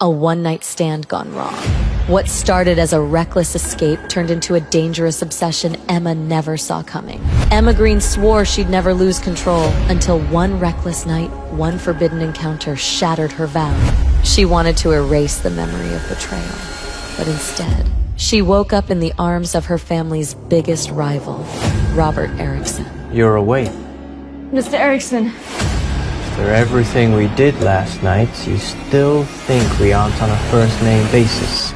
A one-night stand gone wrong. What started as a reckless escape turned into a dangerous obsession Emma never saw coming. Emma Green swore she'd never lose control until one reckless night, one forbidden encounter shattered her vow. She wanted to erase the memory of betrayal, but instead, she woke up in the arms of her family's biggest rival, Robert Erickson. You're awake. Mr. Erickson. After everything we did last night, you still think we aren't on a first-name basis.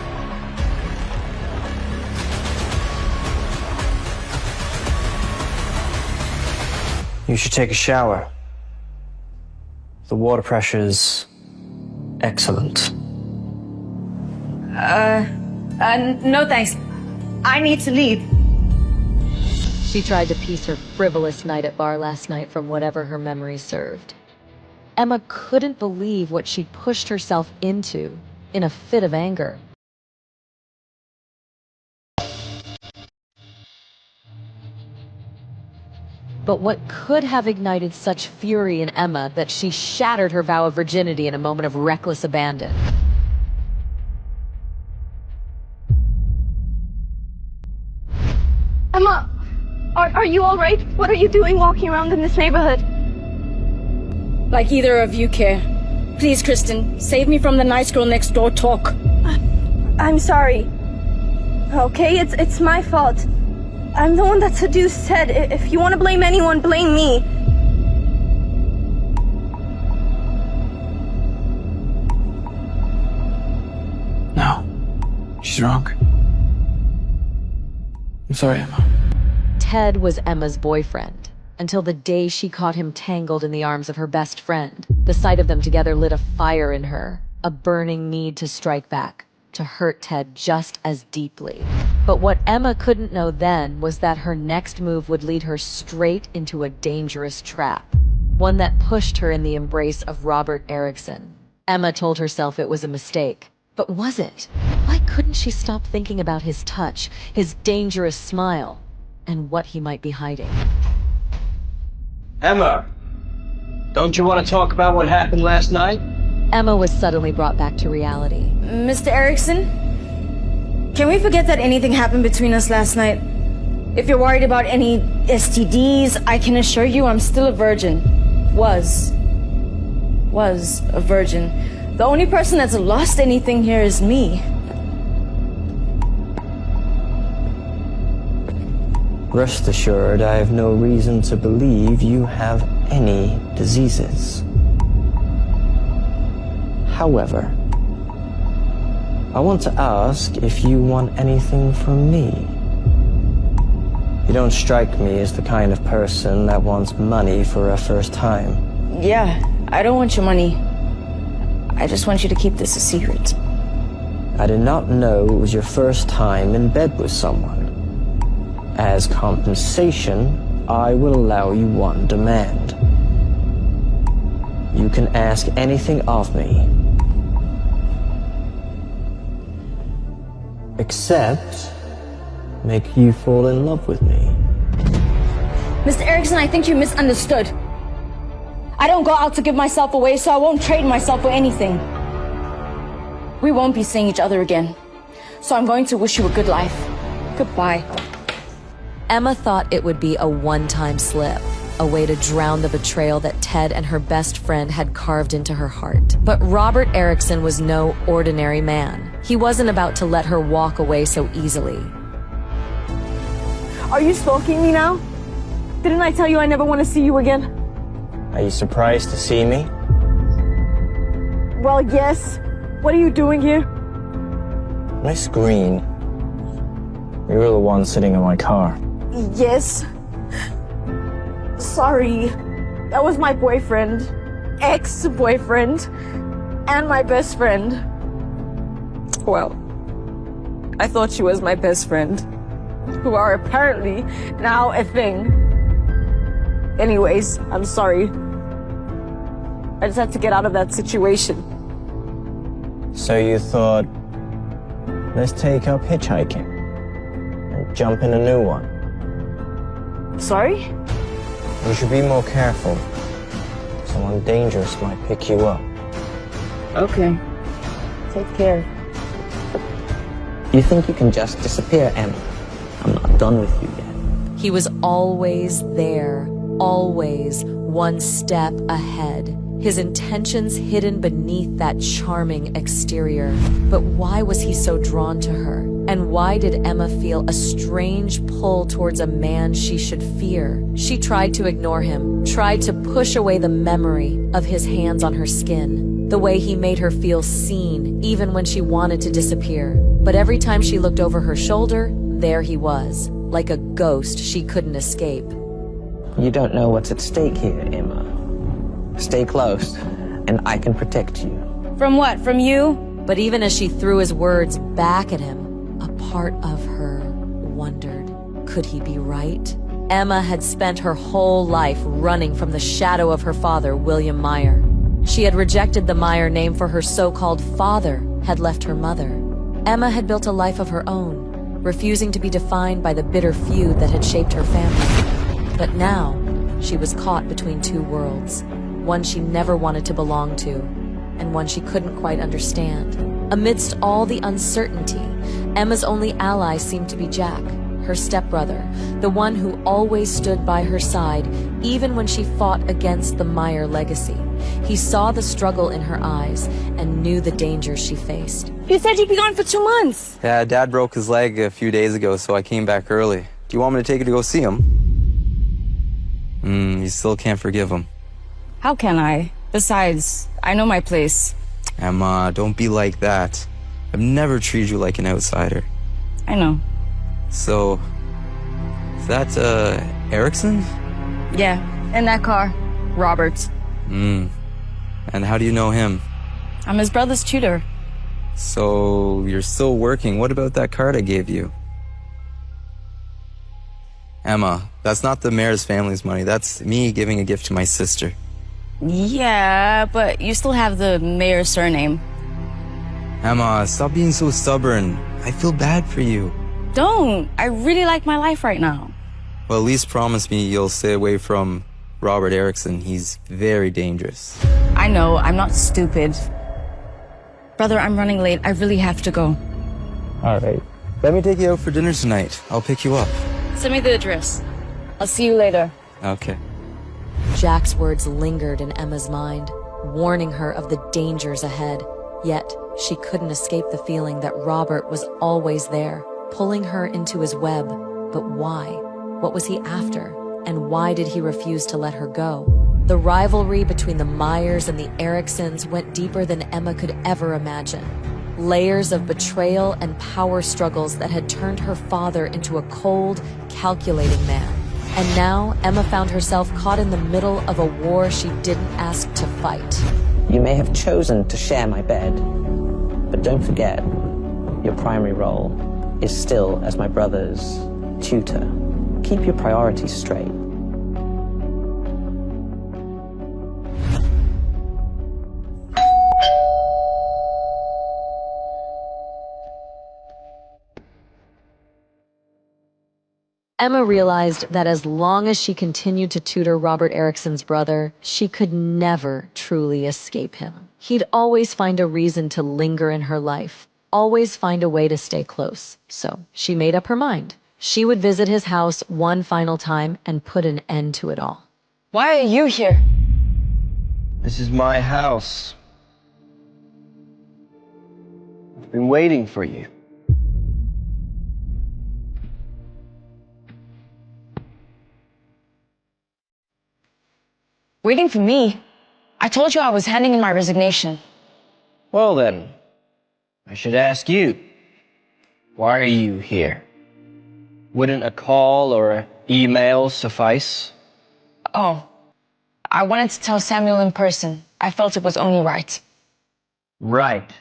You should take a shower. The water pressure's excellent. No thanks. I need to leave. She tried to piece her frivolous night at bar last night from whatever her memory served. Emma couldn't believe what she'd pushed herself into in a fit of anger. But what could have ignited such fury in Emma that she shattered her vow of virginity in a moment of reckless abandon? Emma, are you all right? What are you doing walking around in this neighborhood? Like either of you care. Please, Kristen, save me from the nice girl next door talk. I'm sorry. Okay, it's my fault. I'm the one that seduced Ted. If you want to blame anyone, blame me. No, she's wrong. I'm sorry, Emma. Ted was Emma's boyfriend, until the day she caught him tangled in the arms of her best friend. The sight of them together lit a fire in her, a burning need to strike back, to hurt Ted just as deeply. But what Emma couldn't know then was that her next move would lead her straight into a dangerous trap, one that pushed her in the embrace of Robert Erickson. Emma told herself it was a mistake, but was it? Why couldn't she stop thinking about his touch, his dangerous smile, and what he might be hiding? Emma! Don't you want to talk about what happened last night? Emma was suddenly brought back to reality. Mr. Erickson? Can we forget that anything happened between us last night? If you're worried about any STDs, I can assure you I'm still a virgin. Was a virgin. The only person that's lost anything here is me. Rest assured, I have no reason to believe you have any diseases. However, I want to ask if you want anything from me. You don't strike me as the kind of person that wants money for a first time. Yeah, I don't want your money. I just want you to keep this a secret. I did not know it was your first time in bed with someone. As compensation, I will allow you one demand. You can ask anything of me, except make you fall in love with me. Mr. Erickson, I think you misunderstood. I don't go out to give myself away, so I won't trade myself for anything. We won't be seeing each other again, so I'm going to wish you a good life. Goodbye. Emma thought it would be a one-time slip, a way to drown the betrayal that Ted and her best friend had carved into her heart. But Robert Erickson was no ordinary man. He wasn't about to let her walk away so easily. Are you stalking me now? Didn't I tell you I never want to see you again? Are you surprised to see me? Well, yes. What are you doing here? Miss Green, you were the one sitting in my car. Yes. Sorry. That was my boyfriend, ex-boyfriend, and my best friend. Well, I thought she was my best friend, who are apparently now a thing. Anyways, I'm sorry. I just had to get out of that situation. So you thought, let's take up hitchhiking and jump in a new one. Sorry? You should be more careful. Someone dangerous might pick you up. Okay. Take care. You think you can just disappear, Emma? I'm not done with you yet. He was always there, always one step ahead. His intentions hidden beneath that charming exterior. But why was he so drawn to her? And why did Emma feel a strange pull towards a man she should fear? She tried to ignore him, tried to push away the memory of his hands on her skin, the way he made her feel seen, even when she wanted to disappear. But every time she looked over her shoulder, there he was, like a ghost she couldn't escape. You don't know what's at stake here, Emma. Stay close, and I can protect you. From what? From you? But even as she threw his words back at him, a part of her wondered, could he be right? Emma had spent her whole life running from the shadow of her father, William Meyer. She had rejected the Meyer name for her so-called father had left her mother. Emma had built a life of her own, refusing to be defined by the bitter feud that had shaped her family. But now, she was caught between two worlds. One she never wanted to belong to, and one she couldn't quite understand. Amidst all the uncertainty, Emma's only ally seemed to be Jack, her stepbrother, the one who always stood by her side, even when she fought against the Meyer legacy. He saw the struggle in her eyes and knew the dangers she faced. You said you'd be gone for 2 months. Yeah, Dad broke his leg a few days ago, so I came back early. Do you want me to take you to go see him? You still can't forgive him. How can I? Besides, I know my place. Emma, don't be like that. I've never treated you like an outsider. I know. So, is that, Erickson? Yeah, in that car. Robert. And how do you know him? I'm his brother's tutor. So, you're still working. What about that card I gave you? Emma, that's not the mayor's family's money. That's me giving a gift to my sister. Yeah, but you still have the mayor's surname. Emma, stop being so stubborn. I feel bad for you. Don't. I really like my life right now. Well, at least promise me you'll stay away from Robert Erickson. He's very dangerous. I know, I'm not stupid. Brother, I'm running late. I really have to go. All right. Let me take you out for dinner tonight. I'll pick you up. Send me the address. I'll see you later. Okay. Jack's words lingered in Emma's mind, warning her of the dangers ahead. Yet, she couldn't escape the feeling that Robert was always there, pulling her into his web. But why? What was he after? And why did he refuse to let her go? The rivalry between the Meyers and the Ericksons went deeper than Emma could ever imagine. Layers of betrayal and power struggles that had turned her father into a cold, calculating man. And now, Emma found herself caught in the middle of a war she didn't ask to fight. You may have chosen to share my bed, but don't forget, your primary role is still as my brother's tutor. Keep your priorities straight. Emma realized that as long as she continued to tutor Robert Erickson's brother, she could never truly escape him. He'd always find a reason to linger in her life, always find a way to stay close. So she made up her mind. She would visit his house one final time and put an end to it all. Why are you here? This is my house. I've been waiting for you. Waiting for me? I told you I was handing in my resignation. Well then, I should ask you, why are you here? Wouldn't a call or an email suffice? Oh, I wanted to tell Samuel in person. I felt it was only right. Right.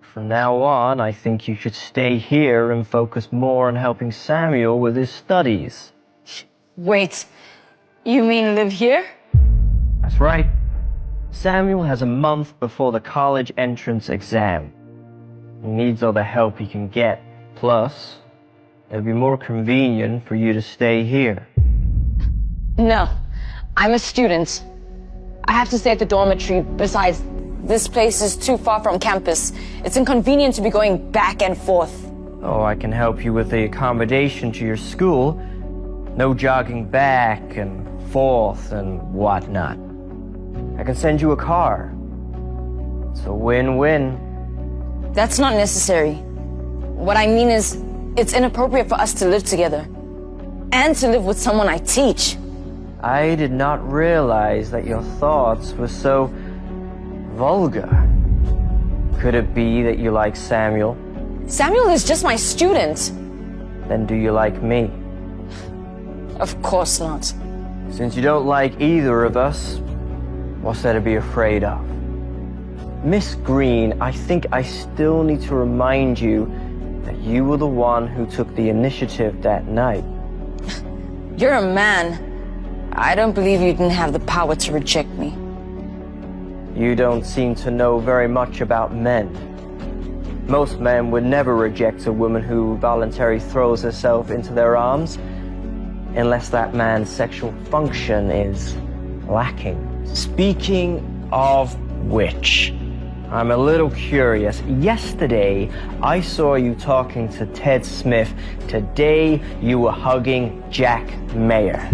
From now on, I think you should stay here and focus more on helping Samuel with his studies. Wait, you mean live here? That's right. Samuel has a month before the college entrance exam. He needs all the help he can get. Plus, it'll be more convenient for you to stay here. No, I'm a student. I have to stay at the dormitory. Besides, This place is too far from campus. It's inconvenient to be going back and forth. Oh, I can help you with the accommodation to your school. No jogging back and forth and whatnot. I can send you a car. It's a win-win. That's not necessary. What I mean is, it's inappropriate for us to live together. And to live with someone I teach. I did not realize that your thoughts were so vulgar. Could it be that you like Samuel? Samuel is just my student. Then do you like me? Of course not. Since you don't like either of us, what's there to be afraid of? Miss Green, I think I still need to remind you that you were the one who took the initiative that night. You're a man. I don't believe you didn't have the power to reject me. You don't seem to know very much about men. Most men would never reject a woman who voluntarily throws herself into their arms, unless that man's sexual function is lacking. Speaking of which, I'm a little curious. Yesterday, I saw you talking to Ted Smith. Today, you were hugging Jack Mayer.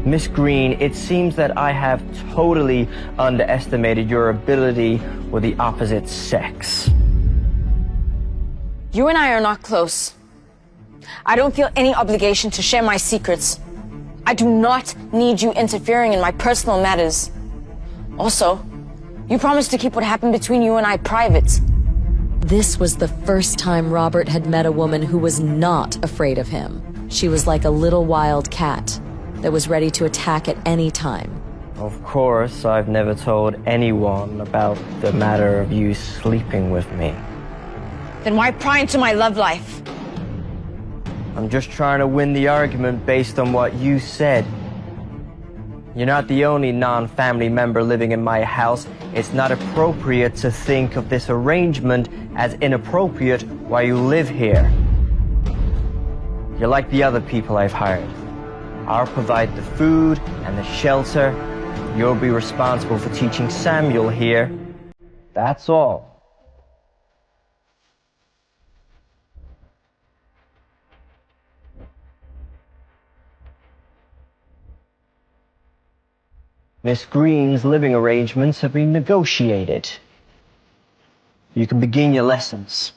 Miss Green, it seems that I have totally underestimated your ability with the opposite sex. You and I are not close. I don't feel any obligation to share my secrets. I do not need you interfering in my personal matters. Also, you promised to keep what happened between you and I private. This was the first time Robert had met a woman who was not afraid of him. She was like a little wild cat that was ready to attack at any time. Of course, I've never told anyone about the matter of you sleeping with me. Then why pry into my love life? I'm just trying to win the argument based on what you said. You're not the only non-family member living in my house. It's not appropriate to think of this arrangement as inappropriate while you live here. You're like the other people I've hired. I'll provide the food and the shelter. You'll be responsible for teaching Samuel here. That's all. Miss Green's living arrangements have been negotiated. You can begin your lessons.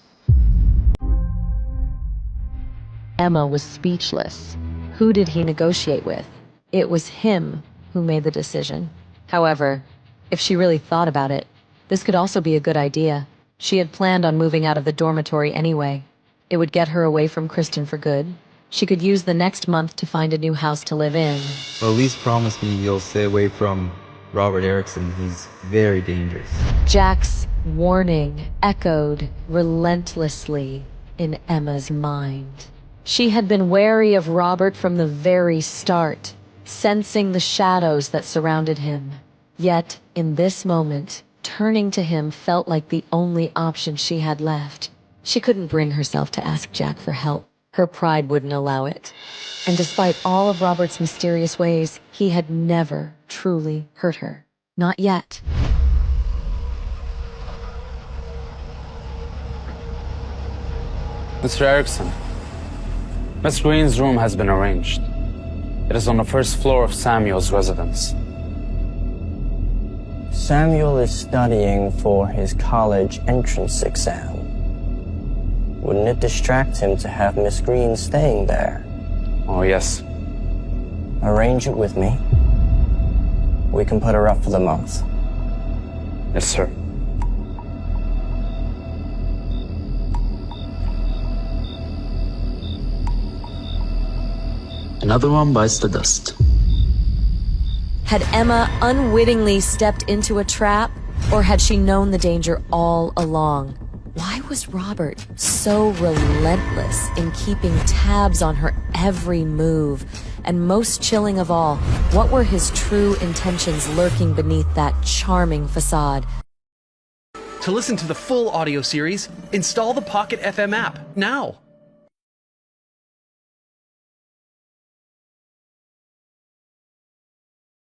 Emma was speechless. Who did he negotiate with? It was him who made the decision. However, if she really thought about it, this could also be a good idea. She had planned on moving out of the dormitory anyway. It would get her away from Kristen for good. She could use the next month to find a new house to live in. Well, at least promise me you'll stay away from Robert Erickson. He's very dangerous. Jack's warning echoed relentlessly in Emma's mind. She had been wary of Robert from the very start, sensing the shadows that surrounded him. Yet, in this moment, turning to him felt like the only option she had left. She couldn't bring herself to ask Jack for help. Her pride wouldn't allow it. And despite all of Robert's mysterious ways, he had never truly hurt her. Not yet. Mr. Erickson, Miss Green's room has been arranged. It is on the first floor of Samuel's residence. Samuel is studying for his college entrance exam. Wouldn't it distract him to have Miss Green staying there? Oh, yes. Arrange it with me. We can put her up for the month. Yes, sir. Another one bites the dust. Had Emma unwittingly stepped into a trap, or had she known the danger all along? Why was Robert so relentless in keeping tabs on her every move? And most chilling of all, what were his true intentions lurking beneath that charming facade? To listen to the full audio series, install the Pocket FM app now.